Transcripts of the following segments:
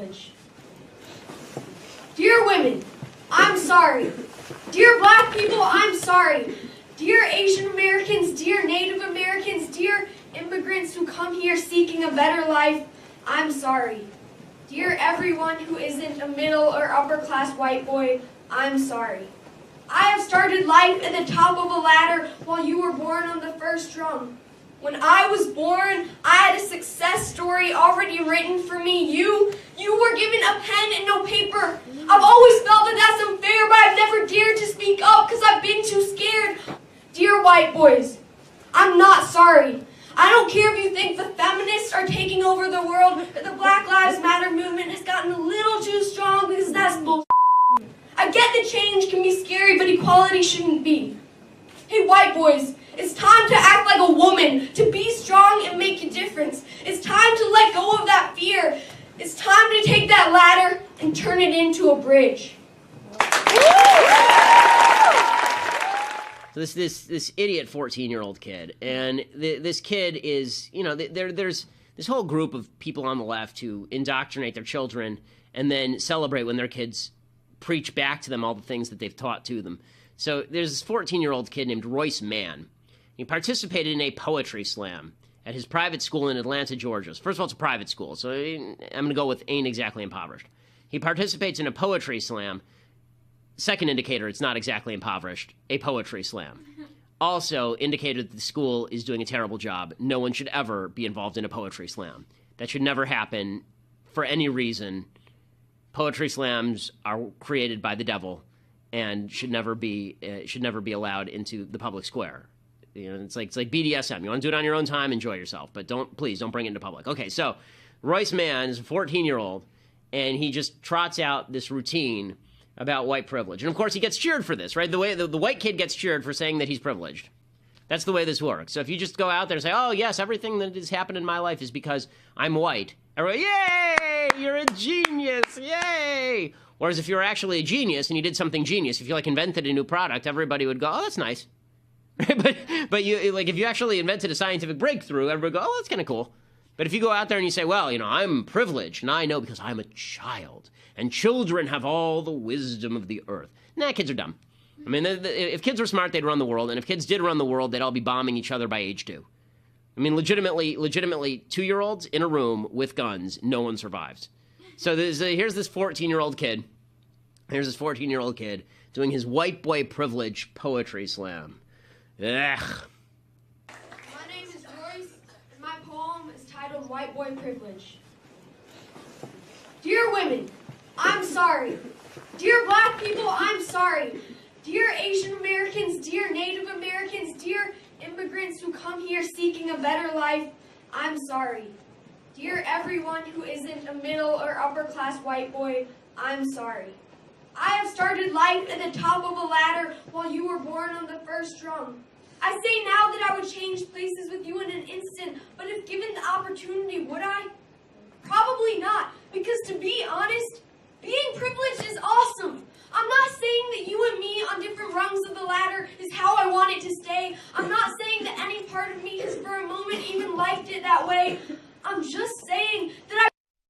privilege. Dear women, I'm sorry. Dear black people, I'm sorry. Dear Asian Americans, dear Native Americans, dear immigrants who come here seeking a better life, I'm sorry. Dear everyone who isn't a middle or upper class white boy, I'm sorry. I have started life at the top of a ladder while you were born on the first rung. When I was born, I had a success story already written for me. You were given a pen and no paper. I've always felt that that's unfair, but I've never dared to speak up because I've been too scared. Dear white boys, I'm not sorry. I don't care if you think the feminists are taking over the world or the Black Lives Matter movement has gotten a little too strong because that's bullshit. I get that change can be scary, but equality shouldn't be. Hey, white boys, it's time to act like a woman, to be strong and make a difference. It's time to let go of that fear. It's time to take that ladder and turn it into a bridge. So this idiot 14-year-old kid, and this kid is, you know, there's this whole group of people on the left who indoctrinate their children and then celebrate when their kids preach back to them all the things that they've taught to them. So there's this 14-year-old kid named Royce Mann. He participated in a poetry slam at his private school in Atlanta, Georgia. First of all, it's a private school, so I'm going to go with ain't exactly impoverished. He participates in a poetry slam. Second indicator, it's not exactly impoverished. A poetry slam. Also indicated that the school is doing a terrible job. No one should ever be involved in a poetry slam. That should never happen for any reason. Poetry slams are created by the devil and should never be allowed into the public square. You know, it's like BDSM. You want to do it on your own time, enjoy yourself, but please don't bring it into public. Okay, so Royce Mann is a 14-year-old, and he just trots out this routine about white privilege. And of course, he gets cheered for this, right? The way the white kid gets cheered for saying that he's privileged. That's the way this works. So if you just go out there and say, oh, yes, everything that has happened in my life is because I'm white, everybody, yay, you're a genius, yay. Whereas if you're actually a genius and you did something genius, if you, like, invented a new product, everybody would go, oh, that's nice. but you, like, if you actually invented a scientific breakthrough, everybody would go, oh, that's kind of cool. But if you go out there and you say, well, you know, I'm privileged, and I know because I'm a child, and children have all the wisdom of the earth. Nah, kids are dumb. I mean, if kids were smart, they'd run the world, and if kids did run the world, they'd all be bombing each other by age 2. I mean, legitimately, 2-year-olds in a room with guns, no one survives. So here's this 14-year-old kid. Here's this 14-year-old kid doing his white boy privilege poetry slam. Ugh. My name is Royce, and my poem is titled White Boy Privilege. Dear women, I'm sorry. Dear black people, I'm sorry. Dear Asian Americans, dear Native Americans, dear immigrants who come here seeking a better life, I'm sorry. Dear everyone who isn't a middle or upper class white boy, I'm sorry. I have started life at the top of a ladder while you were born on the first rung. I say now that I would change places with you in an instant, but if given the opportunity, would I? Probably not, because to be honest, being privileged is awesome. I'm not saying that you and me on different rungs of the ladder is how I want it to stay. I'm not saying that any part of me has for a moment even liked it that way. I'm just saying that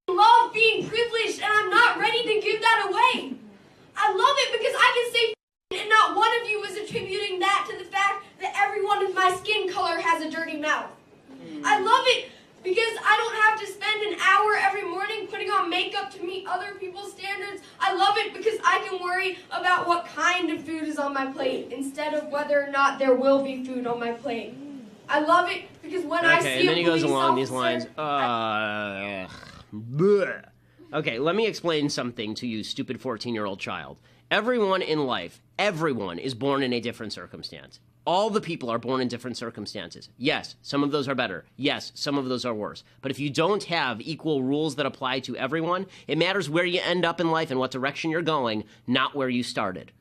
I love being privileged and I'm not ready to give that away. I love it because I can say and not one of you is attributing that to the fact that everyone with my skin color has a dirty mouth. I love it because I don't have to spend an hour every morning putting on makeup to meet other people's standards. I love it because I can worry about what kind of food is on my plate instead of whether or not there will be food on my plate. I love it because when I see and then he goes along these officer, lines. Okay, let me explain something to you, stupid 14-year-old child. Everyone in life, everyone is born in a different circumstance. All the people are born in different circumstances. Yes, some of those are better. Yes, some of those are worse. But if you don't have equal rules that apply to everyone, it matters where you end up in life and what direction you're going, not where you started.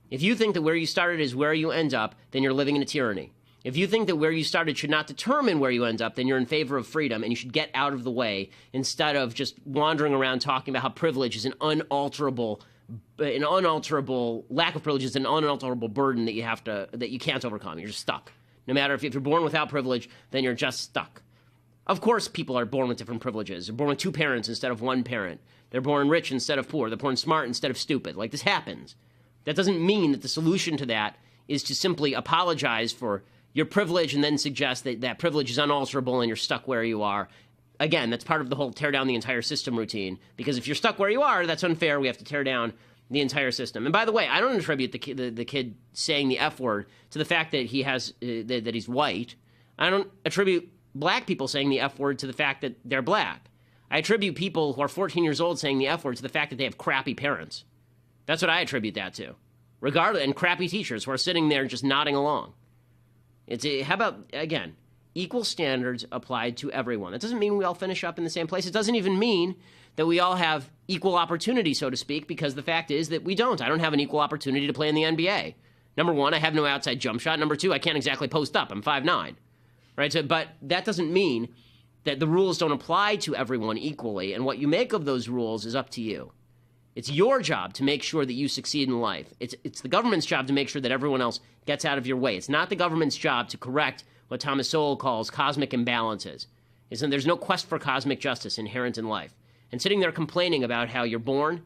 If you think that where you started is where you end up, then you're living in a tyranny. If you think that where you started should not determine where you end up, then you're in favor of freedom and you should get out of the way instead of just wandering around talking about how privilege is an unalterable lack of privilege is an unalterable burden that you can't overcome. You're just stuck. No matter if you're born without privilege, then you're just stuck. Of course, people are born with different privileges. They're born with two parents instead of one parent. They're born rich instead of poor. They're born smart instead of stupid. Like, this happens. That doesn't mean that the solution to that is to simply apologize for your privilege and then suggest that that privilege is unalterable and you're stuck where you are. Again, that's part of the whole tear down the entire system routine. Because if you're stuck where you are, that's unfair. We have to tear down the entire system. And by the way, I don't attribute the kid saying the F word to the fact that he has that he's white. I don't attribute black people saying the F word to the fact that they're black. I attribute people who are 14 years old saying the F word to the fact that they have crappy parents. That's what I attribute that to. Regardless, and crappy teachers who are sitting there just nodding along. How about, again, equal standards applied to everyone. That doesn't mean we all finish up in the same place. It doesn't even mean that we all have equal opportunity, so to speak, because the fact is that we don't. I don't have an equal opportunity to play in the NBA. Number one, I have no outside jump shot. Number two, I can't exactly post up. I'm 5'9". Right? So, but that doesn't mean that the rules don't apply to everyone equally, and what you make of those rules is up to you. It's your job to make sure that you succeed in life. It's the government's job to make sure that everyone else gets out of your way. It's not the government's job to correct what Thomas Sowell calls cosmic imbalances. There's no quest for cosmic justice inherent in life. And sitting there complaining about how you're born,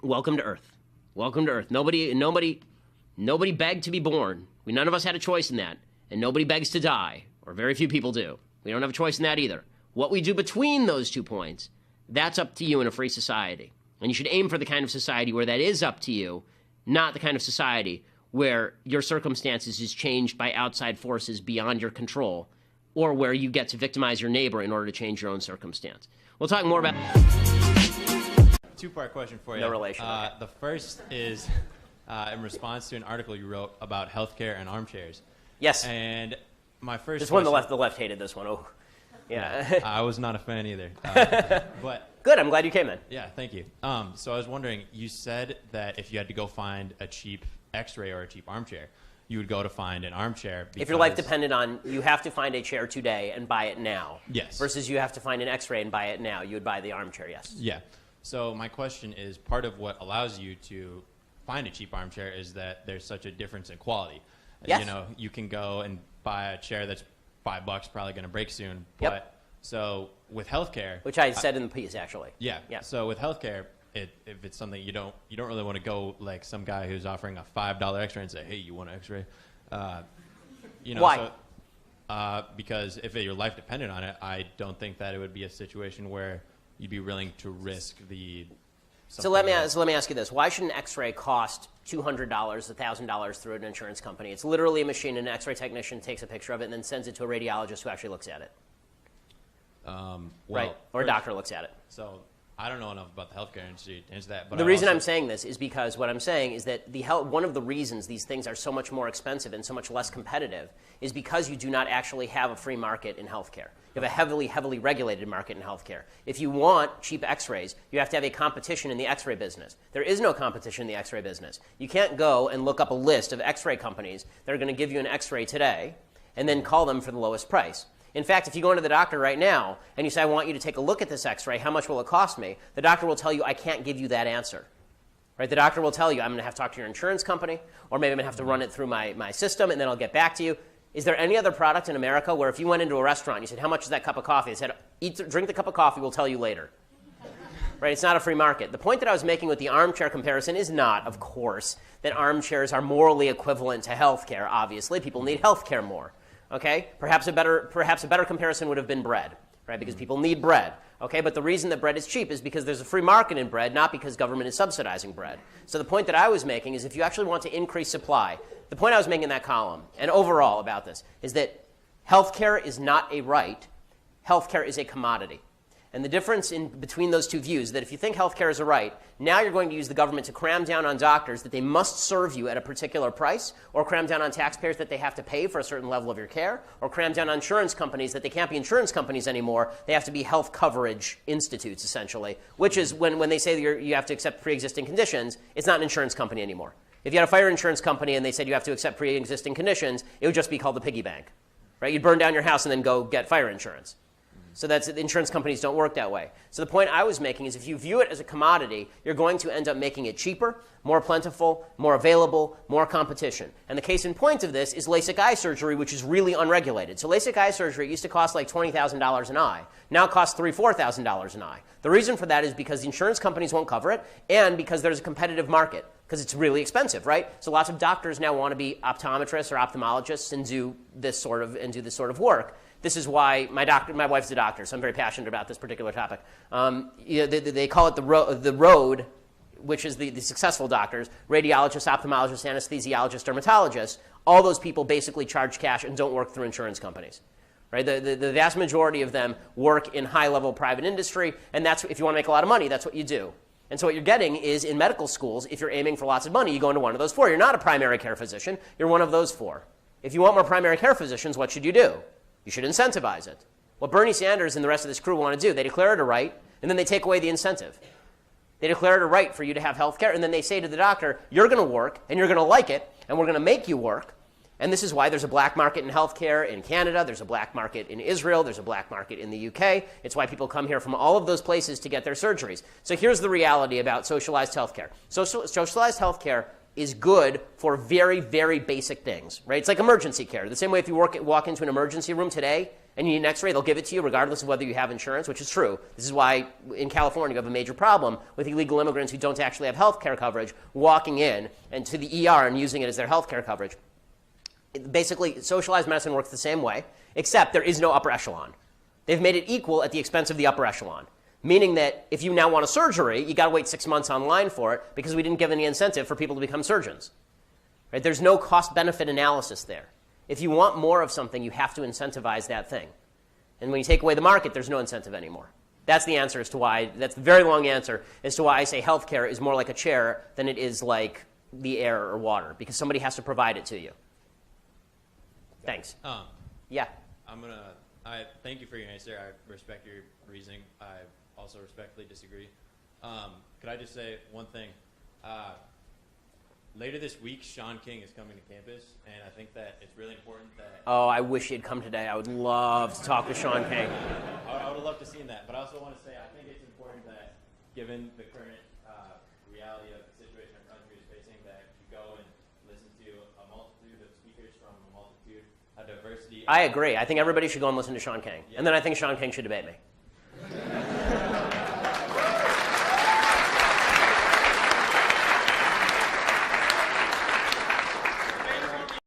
welcome to Earth. Welcome to Earth. Nobody begged to be born. None of us had a choice in that. And nobody begs to die, or very few people do. We don't have a choice in that either. What we do between those 2 points, that's up to you in a free society. And you should aim for the kind of society where that is up to you, not the kind of society where your circumstances is changed by outside forces beyond your control, or where you get to victimize your neighbor in order to change your own circumstance. We'll talk more about... Two-part question for you. No relation. The first is in response to an article you wrote about healthcare and armchairs. Yes. And my first This question... one, the left hated this one. Oh, yeah. I was not a fan either. But... Good, I'm glad you came in. Yeah, thank you. So I was wondering, you said that if you had to go find a cheap x-ray or a cheap armchair, you would go to find an armchair because... If your life depended on, you have to find a chair today and buy it now. Yes. Versus you have to find an x-ray and buy it now. You would buy the armchair, yes. Yeah. So my question is, part of what allows you to find a cheap armchair is that there's such a difference in quality. Yes. You know, you can go and buy a chair that's $5, probably going to break soon. Yep. But so with healthcare, which I said in the piece, actually. Yeah. Yeah. So with healthcare, if it's something you don't really want to go like some guy who's offering a $5 X-ray and say, hey, you want an X-ray? You know. Why? So, because if your life depended on it, I don't think that it would be a situation where you'd be willing to risk the. So let me ask you this: why should an X-ray cost $200, $1,000 through an insurance company? It's literally a machine, and an X-ray technician takes a picture of it and then sends it to a radiologist who actually looks at it. Right, or a doctor looks at it. So I don't know enough about the healthcare industry to answer that. But the reason I'm saying this is because what I'm saying is that one of the reasons these things are so much more expensive and so much less competitive is because you do not actually have a free market in healthcare. You have a heavily, heavily regulated market in healthcare. If you want cheap X-rays, you have to have a competition in the X-ray business. There is no competition in the X-ray business. You can't go and look up a list of X-ray companies that are going to give you an X-ray today and then call them for the lowest price. In fact, if you go into the doctor right now and you say, I want you to take a look at this X-ray, how much will it cost me? The doctor will tell you, I can't give you that answer. Right? The doctor will tell you, I'm going to have to talk to your insurance company, or maybe I'm going to have to run it through my system, and then I'll get back to you. Is there any other product in America where if you went into a restaurant and you said, how much is that cup of coffee? They said, drink the cup of coffee, we'll tell you later. Right? It's not a free market. The point that I was making with the armchair comparison is not, of course, that armchairs are morally equivalent to healthcare. Obviously, people need healthcare more. Okay? Perhaps a better comparison would have been bread, right? Because people need bread. Okay? But the reason that bread is cheap is because there's a free market in bread, not because government is subsidizing bread. So the point that I was making is if you actually want to increase supply, the point I was making in that column, and overall about this, is that healthcare is not a right. Healthcare is a commodity. And the difference between those two views is that if you think healthcare is a right, now you're going to use the government to cram down on doctors that they must serve you at a particular price, or cram down on taxpayers that they have to pay for a certain level of your care, or cram down on insurance companies that they can't be insurance companies anymore. They have to be health coverage institutes, essentially, which is when they say that you have to accept pre-existing conditions, it's not an insurance company anymore. If you had a fire insurance company and they said you have to accept pre-existing conditions, it would just be called the piggy bank. Right? You'd burn down your house and then go get fire insurance. So that's insurance companies don't work that way. So the point I was making is if you view it as a commodity, you're going to end up making it cheaper, more plentiful, more available, more competition. And the case in point of this is LASIK eye surgery, which is really unregulated. So LASIK eye surgery used to cost like $20,000 an eye. Now it costs $3,000, $4,000 an eye. The reason for that is because the insurance companies won't cover it and because there's a competitive market because it's really expensive, right? So lots of doctors now want to be optometrists or ophthalmologists and do this sort of work. This is why my wife's a doctor, so I'm very passionate about this particular topic. They call it the road, which is the successful doctors, radiologists, ophthalmologists, anesthesiologists, dermatologists. All those people basically charge cash and don't work through insurance companies. Right? The vast majority of them work in high-level private industry, and that's if you want to make a lot of money, that's what you do. And so what you're getting is in medical schools, if you're aiming for lots of money, you go into one of those four. You're not a primary care physician. You're one of those four. If you want more primary care physicians, what should you do? You should incentivize it. What Bernie Sanders and the rest of this crew want to do, they declare it a right, and then they take away the incentive. They declare it a right for you to have health care, and then they say to the doctor, you're going to work, and you're going to like it, and we're going to make you work. And this is why there's a black market in health care in Canada, there's a black market in Israel, there's a black market in the UK. It's why people come here from all of those places to get their surgeries. So here's the reality about socialized health care. Socialized health care is good for very, very basic things, right? It's like emergency care. The same way if you walk into an emergency room today and you need an x-ray, they'll give it to you regardless of whether you have insurance, which is true. This is why in California you have a major problem with illegal immigrants who don't actually have health care coverage walking in and to the ER and using it as their health care coverage. Basically, socialized medicine works the same way, except there is no upper echelon. They've made it equal at the expense of the upper echelon. Meaning that if you now want a surgery, you got to wait 6 months online for it because we didn't give any incentive for people to become surgeons. Right? There's no cost-benefit analysis there. If you want more of something, you have to incentivize that thing. And when you take away the market, there's no incentive anymore. That's the answer as to why, that's the very long answer as to why I say healthcare is more like a chair than it is like the air or water, because somebody has to provide it to you. Thanks. Yeah. I thank you for your answer. I respect your reasoning. I also respectfully disagree. Could I just say one thing? Later this week, Sean King is coming to campus, and I think that it's really important that... Oh, I wish he'd come today. I would love to talk with Sean King. I would love to see that, but I also want to say I think it's important that, given the current reality of the situation our country is facing, that you go and listen to a multitude of speakers from a multitude, a diversity... I agree. I think everybody should go and listen to Sean King. Yeah. And then I think Sean King should debate me.